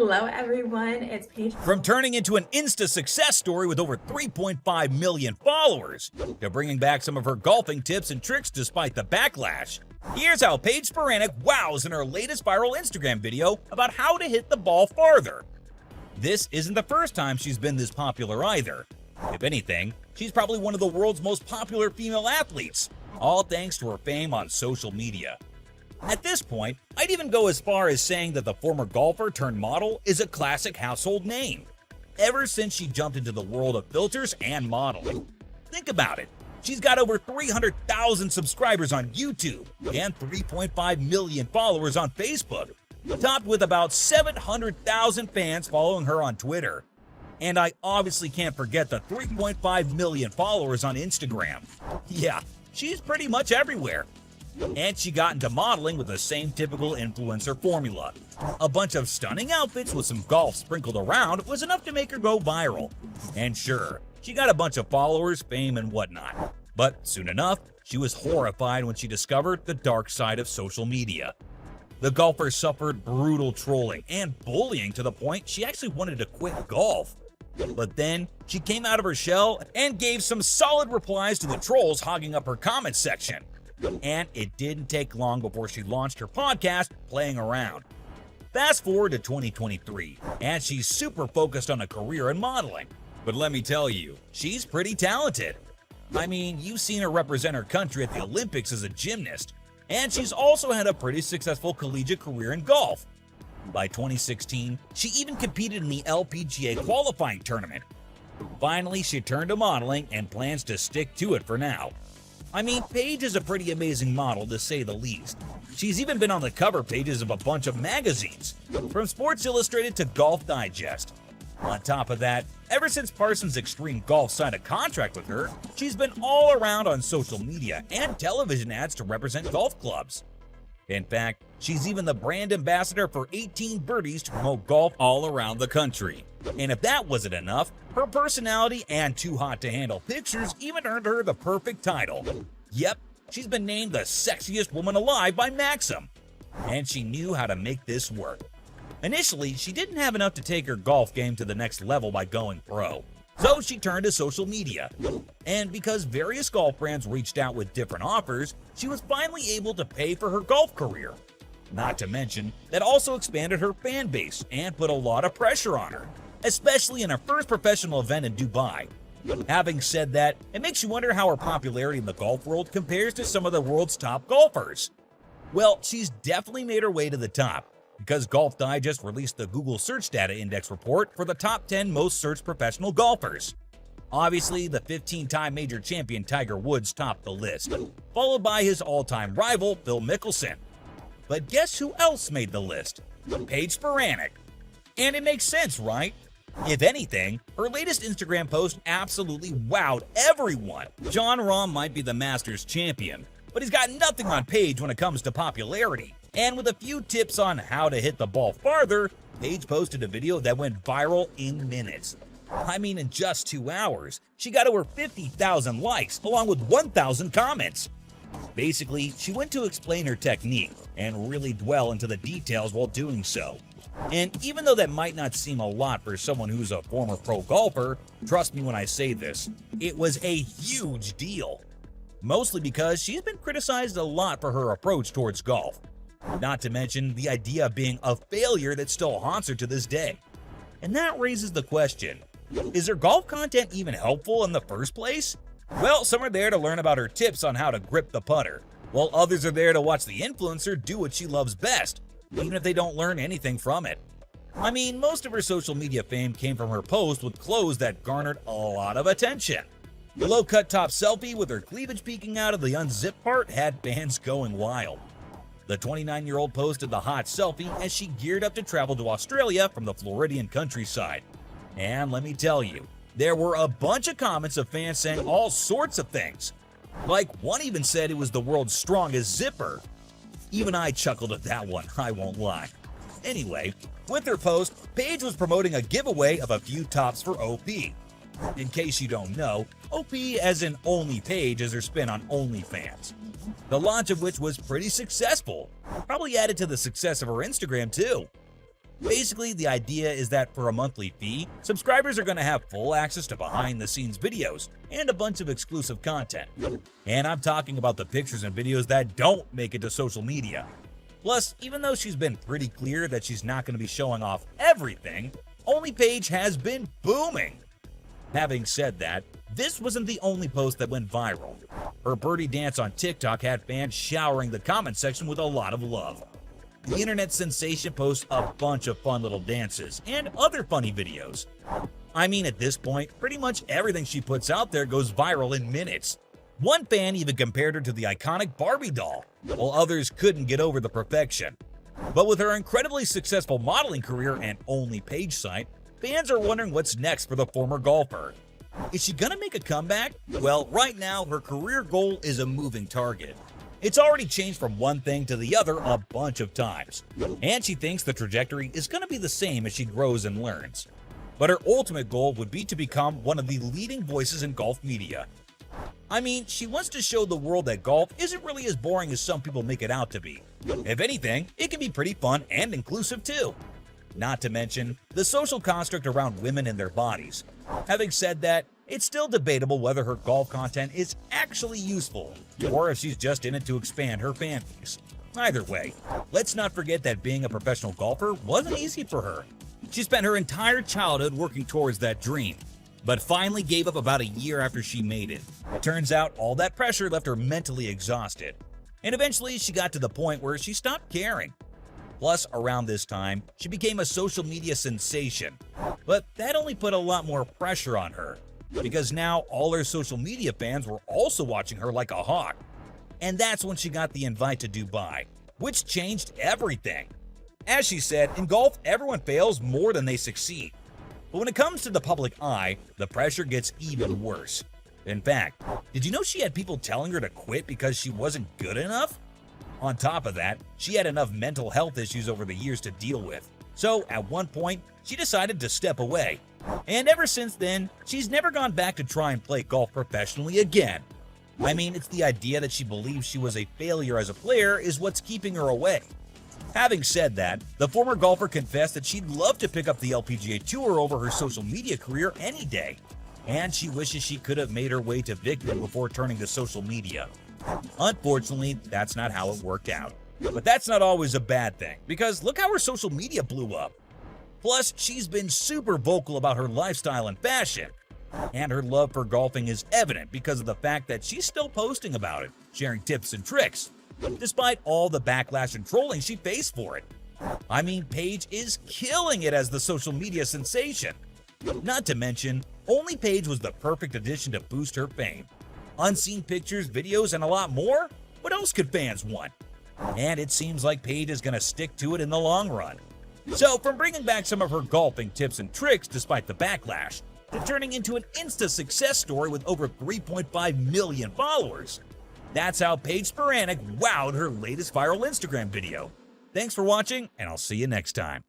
Hello, everyone. It's Paige. From turning into an Insta success story with over 3.5 million followers to bringing back some of her golfing tips and tricks despite the backlash, here's how Paige Spiranac wows in her latest viral Instagram video about how to hit the ball farther. This isn't the first time she's been this popular either. If anything, she's probably one of the world's most popular female athletes, all thanks to her fame on social media. At this point, I'd even go as far as saying that the former golfer turned model is a classic household name, ever since she jumped into the world of filters and modeling. Think about it. She's got over 300,000 subscribers on YouTube and 3.5 million followers on Facebook, topped with about 700,000 fans following her on Twitter. And I obviously can't forget the 3.5 million followers on Instagram. Yeah, she's pretty much everywhere. And she got into modeling with the same typical influencer formula. A bunch of stunning outfits with some golf sprinkled around was enough to make her go viral. And sure, she got a bunch of followers, fame, and whatnot. But soon enough, she was horrified when she discovered the dark side of social media. The golfer suffered brutal trolling and bullying to the point she actually wanted to quit golf. But then, she came out of her shell and gave some solid replies to the trolls hogging up her comment section. And it didn't take long before she launched her podcast, Playing Around. Fast forward to 2023, and she's super focused on a career in modeling. But let me tell you, she's pretty talented. I mean, you've seen her represent her country at the Olympics as a gymnast, and she's also had a pretty successful collegiate career in golf. By 2016, she even competed in the LPGA qualifying tournament. Finally, she turned to modeling and plans to stick to it for now. I mean, Paige is a pretty amazing model, to say the least. She's even been on the cover pages of a bunch of magazines, from Sports Illustrated to Golf Digest. On top of that, ever since Parsons Extreme Golf signed a contract with her, she's been all around on social media and television ads to represent golf clubs. In fact, she's even the brand ambassador for 18 Birdies to promote golf all around the country. And if that wasn't enough, her personality and too hot to handle pictures even earned her the perfect title. Yep, she's been named the sexiest woman alive by Maxim. And she knew how to make this work. Initially, she didn't have enough to take her golf game to the next level by going pro. So she turned to social media. And because various golf brands reached out with different offers, she was finally able to pay for her golf career. Not to mention, that also expanded her fan base and put a lot of pressure on her, especially in her first professional event in Dubai. Having said that, it makes you wonder how her popularity in the golf world compares to some of the world's top golfers. Well, she's definitely made her way to the top, because Golf Digest released the Google Search Data Index report for the top 10 most searched professional golfers. Obviously, the 15-time major champion Tiger Woods topped the list, followed by his all-time rival Phil Mickelson. But guess who else made the list? Paige Spiranac. And it makes sense, right? If anything, her latest Instagram post absolutely wowed everyone. Jon Rahm might be the Masters champion, but he's got nothing on Paige when it comes to popularity. And with a few tips on how to hit the ball farther, Paige posted a video that went viral in minutes. I mean, in just 2 hours, she got over 50,000 likes along with 1,000 comments. Basically, she went to explain her technique and really dwell into the details while doing so. And even though that might not seem a lot for someone who's a former pro golfer, trust me when I say this, it was a huge deal. Mostly because she's been criticized a lot for her approach towards golf. Not to mention the idea of being a failure that still haunts her to this day. And that raises the question, is her golf content even helpful in the first place? Well, some are there to learn about her tips on how to grip the putter, while others are there to watch the influencer do what she loves best, even if they don't learn anything from it. I mean, most of her social media fame came from her post with clothes that garnered a lot of attention. The low-cut top selfie with her cleavage peeking out of the unzipped part had fans going wild. The 29-year-old posted the hot selfie as she geared up to travel to Australia from the Floridian countryside. And let me tell you, there were a bunch of comments of fans saying all sorts of things. Like, one even said it was the world's strongest zipper. Even I chuckled at that one, I won't lie. Anyway, with her post, Paige was promoting a giveaway of a few tops for OP. In case you don't know, OP as in Only Paige is her spin on OnlyFans. The launch of which was pretty successful, probably added to the success of her Instagram too. Basically, the idea is that for a monthly fee, subscribers are going to have full access to behind-the-scenes videos and a bunch of exclusive content. And I'm talking about the pictures and videos that don't make it to social media. Plus, even though she's been pretty clear that she's not going to be showing off everything, Only Paige has been booming. Having said that, this wasn't the only post that went viral. Her birdie dance on TikTok had fans showering the comment section with a lot of love. The internet sensation posts a bunch of fun little dances and other funny videos. I mean, at this point, pretty much everything she puts out there goes viral in minutes. One fan even compared her to the iconic Barbie doll, while others couldn't get over the perfection. But with her incredibly successful modeling career and Only Paige site, fans are wondering what's next for the former golfer. Is she gonna make a comeback? Well, right now, her career goal is a moving target. It's already changed from one thing to the other a bunch of times, and she thinks the trajectory is gonna be the same as she grows and learns. But her ultimate goal would be to become one of the leading voices in golf media. I mean, she wants to show the world that golf isn't really as boring as some people make it out to be. If anything, it can be pretty fun and inclusive too. Not to mention the social construct around women and their bodies. Having said that, it's still debatable whether her golf content is actually useful, or if she's just in it to expand her fan base. Either way, let's not forget that being a professional golfer wasn't easy for her. She spent her entire childhood working towards that dream, but finally gave up about a year after she made it. It turns out all that pressure left her mentally exhausted, and eventually she got to the point where she stopped caring. Plus, around this time, she became a social media sensation, but that only put a lot more pressure on her, because now all her social media fans were also watching her like a hawk. And that's when she got the invite to Dubai, which changed everything. As she said, in golf, everyone fails more than they succeed. But when it comes to the public eye, the pressure gets even worse. In fact, did you know she had people telling her to quit because she wasn't good enough? On top of that, she had enough mental health issues over the years to deal with. So at one point, she decided to step away. And ever since then, she's never gone back to try and play golf professionally again. I mean, it's the idea that she believes she was a failure as a player is what's keeping her away. Having said that, the former golfer confessed that she'd love to pick up the LPGA Tour over her social media career any day, and she wishes she could have made her way to victory before turning to social media. Unfortunately, that's not how it worked out. But that's not always a bad thing, because look how her social media blew up. Plus, she's been super vocal about her lifestyle and fashion, and her love for golfing is evident because of the fact that she's still posting about it, sharing tips and tricks, despite all the backlash and trolling she faced for it. I mean, Paige is killing it as the social media sensation. Not to mention, Only Paige was the perfect addition to boost her fame. Unseen pictures, videos, and a lot more? What else could fans want? And it seems like Paige is going to stick to it in the long run. So, from bringing back some of her golfing tips and tricks despite the backlash, to turning into an Insta success story with over 3.5 million followers. That's how Paige Spiranac wowed her latest viral Instagram video. Thanks for watching, and I'll see you next time.